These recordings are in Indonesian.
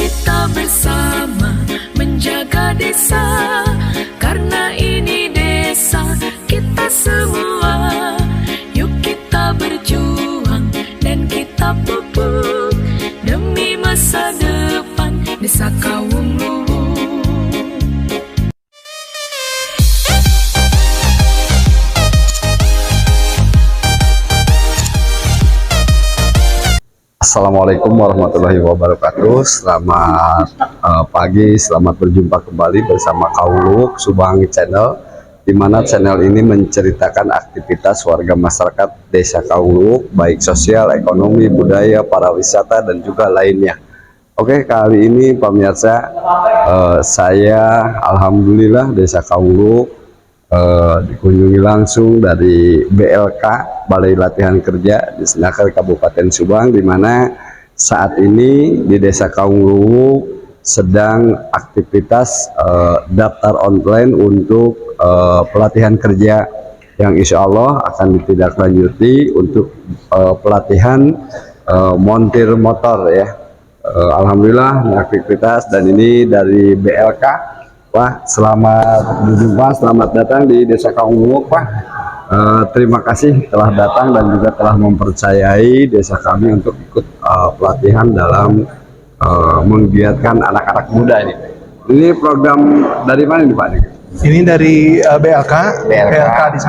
kita bersama menjaga desa, karena ini desa kita semua. Yuk kita berjuang dan kita pupuk demi masa depan desa Kaung Luwuk. Assalamualaikum warahmatullahi wabarakatuh. Selamat pagi, selamat berjumpa kembali bersama Kaung Luwuk Subang Channel, di mana channel ini menceritakan aktivitas warga masyarakat Desa Kaung Luwuk, baik sosial, ekonomi, budaya, pariwisata, dan juga lainnya. Oke, kali ini pemirsa, saya alhamdulillah Desa Kaung Luwuk dikunjungi langsung dari BLK, Balai Latihan Kerja di Senaker Kabupaten Subang, di mana saat ini di Desa Kaung Luwuk sedang aktivitas daftar online untuk pelatihan kerja yang insya Allah akan ditindaklanjuti untuk pelatihan montir motor ya. Alhamdulillah aktivitas, dan ini dari BLK. Pak, selamat berjumpa, selamat datang di Desa Kaung Luwuk, Pak. Terima kasih telah datang dan juga telah mempercayai desa kami untuk ikut pelatihan dalam menggiatkan anak-anak muda ini. Ini program dari mana nih, Pak? Ini dari BLK di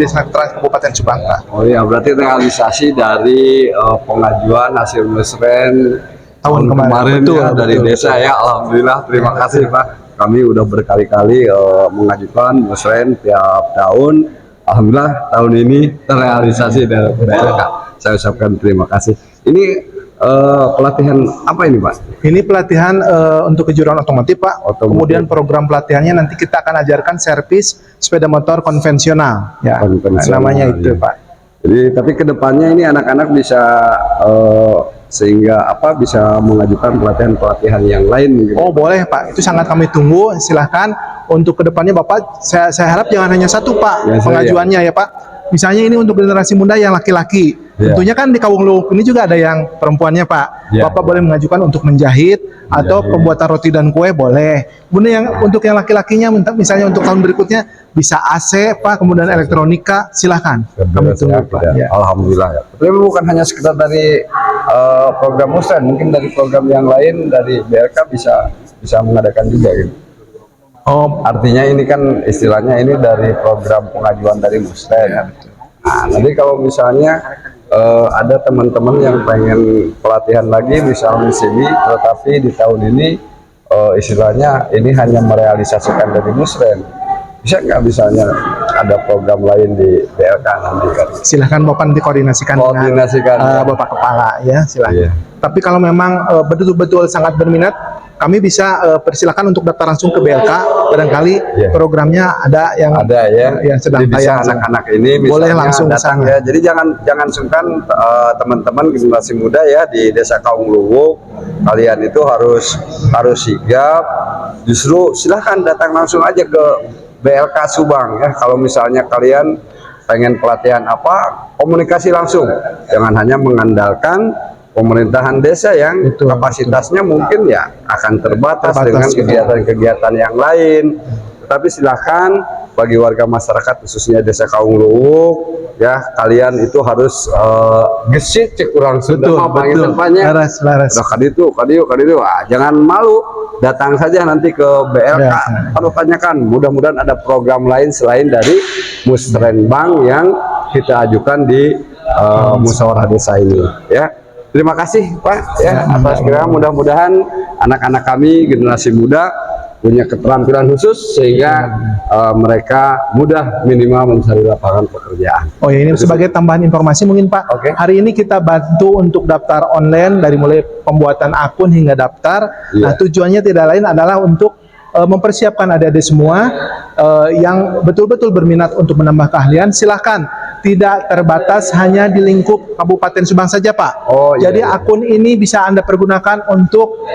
Senaker Kabupaten Subang, Pak. Oh iya, berarti realisasi dari pengajuan hasil musren tahun kemarin betul, ya, dari betul, desa ya. Alhamdulillah, terima kasih Pak. Kami udah berkali-kali mengajukan musren tiap tahun. Alhamdulillah tahun ini terrealisasi dari BLK. Saya ucapkan terima kasih. Ini pelatihan apa ini, Pak? Ini pelatihan untuk kejuruan otomotif, Pak. Kemudian program pelatihannya nanti kita akan ajarkan servis sepeda motor konvensional, ya. Namanya itu, Pak. Jadi tapi kedepannya ini anak-anak bisa sehingga bisa mengajukan pelatihan-pelatihan yang lain gitu. Oh boleh, Pak, itu sangat kami tunggu. Silahkan untuk kedepannya Bapak, saya harap jangan hanya satu, Pak, ya, pengajuannya ya, Pak. Misalnya ini untuk generasi muda yang laki-laki, tentunya kan di Kaung Luwuk ini juga ada yang perempuannya, Pak. Bapak boleh mengajukan untuk menjahit atau pembuatan roti dan kue, boleh. Kemudian untuk yang laki-lakinya, misalnya untuk tahun berikutnya bisa AC, Pak, kemudian elektronika, silahkan. Kami tunggu, Pak. Ya. Alhamdulillah ya. Tapi bukan hanya sekedar dari program musren, mungkin dari program yang lain dari BLK bisa mengadakan juga gitu. Oh, artinya ini kan istilahnya ini dari program pengajuan dari musren. Nah, nanti kalau misalnya ada teman-teman yang pengen pelatihan lagi misalnya di sini, tetapi di tahun ini istilahnya ini hanya merealisasikan dari musren, bisa nggak misalnya ada program lain di BLK nanti kan? Silahkan Bapak nanti koordinasikan dengan Bapak Kepala ya, silahkan. Tapi kalau memang betul-betul sangat berminat, kami bisa persilakan untuk daftar langsung ke BLK. Barangkali programnya ada yang sedang bisa anak-anak ini boleh langsung datang ya. Jadi jangan sungkan teman-teman generasi muda ya di Desa Kaung Luwuk, kalian itu harus sigap. Justru silahkan datang langsung aja ke BLK Subang ya. Kalau misalnya kalian pengen pelatihan apa, komunikasi langsung, jangan hanya mengandalkan pemerintahan desa yang kapasitasnya mungkin ya akan terbatas dengan kegiatan-kegiatan yang lain. Tetapi silakan bagi warga masyarakat khususnya Desa Kaung Luwuk ya, kalian itu harus gesit cek kurang sudah laras. Jangan malu, datang saja nanti ke BLK. Kalau tanyakan, mudah-mudahan ada program lain selain dari musrenbang yang kita ajukan di musyawarah desa ini ya. Terima kasih Pak ya atas kira, mudah-mudahan anak-anak kami generasi muda punya keterampilan khusus sehingga mereka mudah minimal mencari lapangan pekerjaan. Oh ya, ini sebagai tambahan informasi mungkin Pak. Hari ini kita bantu untuk daftar online dari mulai pembuatan akun hingga daftar. Nah, tujuannya tidak lain adalah untuk mempersiapkan adik-adik semua yang betul-betul berminat untuk menambah keahlian. Silahkan, tidak terbatas hanya di lingkup Kabupaten Subang saja, Pak. Jadi akun ini bisa Anda pergunakan untuk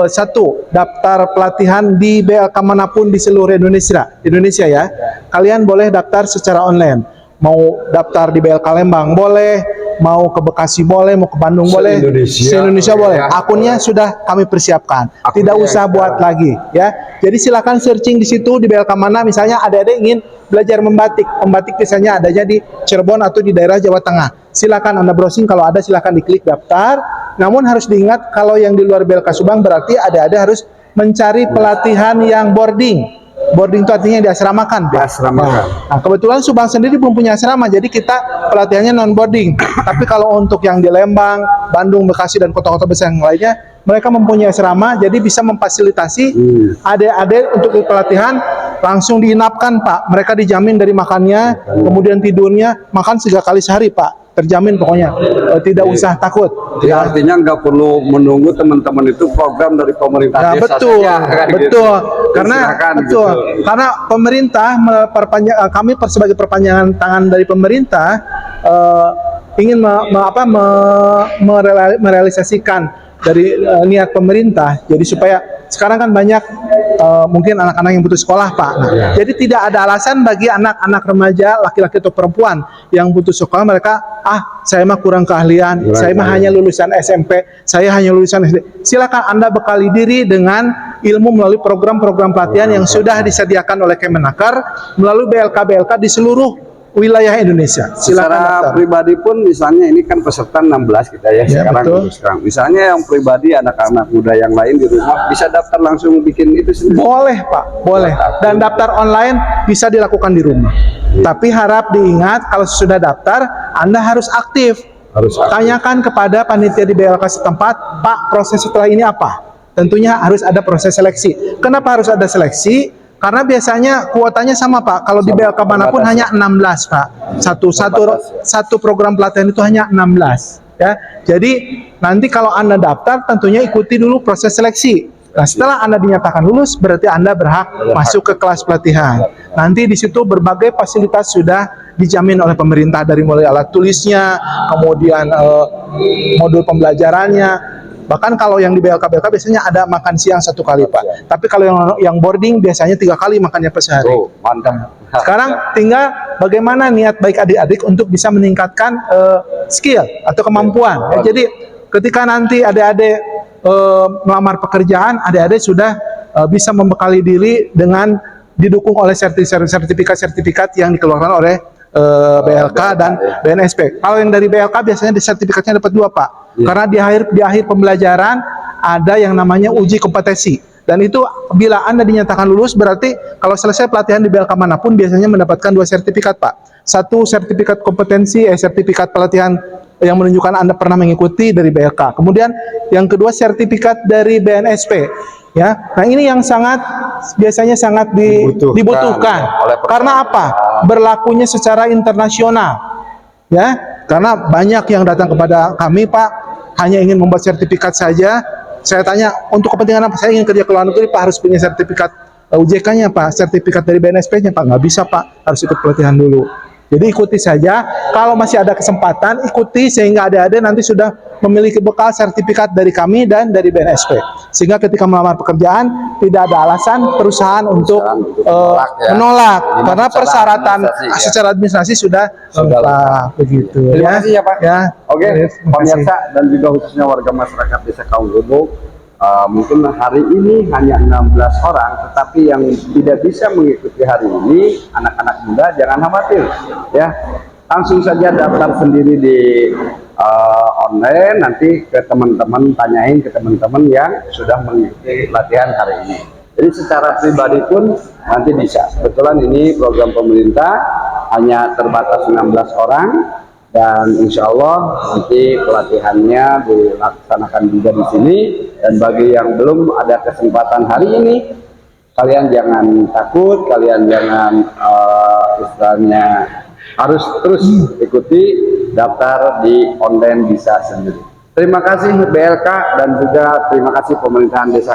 satu, daftar pelatihan di BLK manapun di seluruh Indonesia ya. Kalian boleh daftar secara online. Mau daftar di BLK Lembang boleh, mau ke Bekasi boleh, mau ke Bandung boleh, se-Indonesia boleh. Akunnya sudah kami persiapkan, tidak usah buat lagi ya. Jadi silakan searching di situ di BLK mana, misalnya adik-adik ingin belajar membatik, biasanya adanya di Cirebon atau di daerah Jawa Tengah. Silakan Anda browsing, kalau ada silakan diklik daftar. Namun harus diingat kalau yang di luar BLK Subang berarti adik-adik harus mencari pelatihan yang boarding. Boarding itu artinya diasramakan. Nah, kebetulan Subang sendiri belum punya asrama, jadi kita pelatihannya non boarding. Tapi kalau untuk yang di Lembang, Bandung, Bekasi dan kota-kota besar yang lainnya, mereka mempunyai asrama, jadi bisa memfasilitasi adik-adik untuk pelatihan langsung diinapkan, Pak. Mereka dijamin dari makannya, kemudian tidurnya, makan 3 kali sehari, Pak. Terjamin pokoknya, tidak usah takut. Ya, artinya nggak perlu menunggu teman-teman itu program dari pemerintah desa betul, saja, kan betul. gitu. Karena Betul. Karena pemerintah kami sebagai perpanjangan tangan dari pemerintah ingin merealisasikan dari niat pemerintah. Jadi supaya sekarang kan banyak mungkin anak-anak yang butuh sekolah, Pak. Nah, jadi tidak ada alasan bagi anak-anak remaja, laki-laki atau perempuan yang butuh sekolah, mereka saya mah kurang keahlian, saya mah hanya lulusan SMP, saya hanya lulusan SD. Silakan Anda bekali diri dengan ilmu melalui program-program pelatihan yang sudah disediakan oleh Kemenaker melalui BLK-BLK di seluruh wilayah Indonesia. Secara pribadi pun misalnya ini kan peserta 16 kita ya, sekarang. Misalnya yang pribadi anak-anak muda yang lain di rumah bisa daftar langsung bikin itu sendiri. Boleh, Pak, boleh. Dan daftar online bisa dilakukan di rumah. Tapi harap diingat kalau sudah daftar Anda harus aktif. Tanyakan kepada panitia di BLK setempat, Pak, proses setelah ini apa? Tentunya harus ada proses seleksi. Kenapa harus ada seleksi? Karena biasanya kuotanya sama, Pak. Kalau di BLK manapun hanya 16, Pak. Satu program pelatihan itu hanya 16. Ya. Jadi nanti kalau Anda daftar, tentunya ikuti dulu proses seleksi. Nah, setelah Anda dinyatakan lulus, berarti Anda berhak masuk ke kelas pelatihan. Nanti di situ berbagai fasilitas sudah dijamin oleh pemerintah, dari mulai alat tulisnya, kemudian modul pembelajarannya. Bahkan kalau yang di BLK biasanya ada makan siang 1 kali, Pak. Tapi kalau yang boarding biasanya 3 kali makannya per sehari. Mantap. Sekarang tinggal bagaimana niat baik adik-adik untuk bisa meningkatkan skill atau kemampuan. Ya, jadi ketika nanti adik-adik melamar pekerjaan, adik-adik sudah bisa membekali diri dengan didukung oleh sertifikat-sertifikat yang dikeluarkan oleh BLK dan BNSP. Kalau yang dari BLK biasanya sertifikatnya dapat 2, Pak. Karena di akhir pembelajaran ada yang namanya uji kompetensi. Dan itu bila Anda dinyatakan lulus, berarti kalau selesai pelatihan di BLK manapun biasanya mendapatkan 2 sertifikat, Pak. 1 sertifikat kompetensi, sertifikat pelatihan yang menunjukkan Anda pernah mengikuti dari BLK. Kemudian yang kedua sertifikat dari BNSP. Ya, nah ini yang biasanya sangat dibutuhkan. Karena apa? Berlakunya secara internasional. Ya, karena banyak yang datang kepada kami, Pak, hanya ingin membuat sertifikat saja. Saya tanya, untuk kepentingan apa? Saya ingin kerja ke luar negeri, Pak, harus punya sertifikat UJK-nya, Pak, sertifikat dari BNSP-nya, Pak. Nggak bisa, Pak, harus ikut pelatihan dulu. Jadi ikuti saja, kalau masih ada kesempatan, ikuti sehingga adik-adik nanti sudah memiliki bekal sertifikat dari kami dan dari BNSP. Sehingga ketika melamar pekerjaan, tidak ada alasan perusahaan untuk menolak. Karena persyaratan secara administrasi sudah begitu. Terima kasih ya, Pak. Ya. Oke, pemirsa dan juga khususnya warga masyarakat Desa Kaunglubuk, mungkin hari ini hanya 16 orang, tetapi yang tidak bisa mengikuti hari ini, anak-anak muda, jangan khawatir ya, langsung saja daftar sendiri di online, nanti ke teman-teman, tanyain ke teman-teman yang sudah mengikuti latihan hari ini. Jadi secara pribadi pun nanti bisa. Kebetulan ini program pemerintah hanya terbatas 16 orang, dan insya Allah nanti pelatihannya dilaksanakan juga di sini. Dan bagi yang belum ada kesempatan hari ini, kalian jangan takut, kalian jangan istilahnya harus terus ikuti, daftar di online bisa sendiri. Terima kasih BLK dan juga terima kasih pemerintahan Desa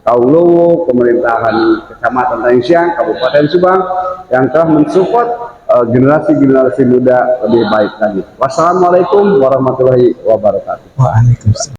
Kaunglubuk, pemerintahan Kecamatan Tanjung Siang, Kabupaten Subang yang telah mensupport generasi-generasi muda lebih baik lagi. Wassalamualaikum warahmatullahi wabarakatuh. Waalaikumsalam.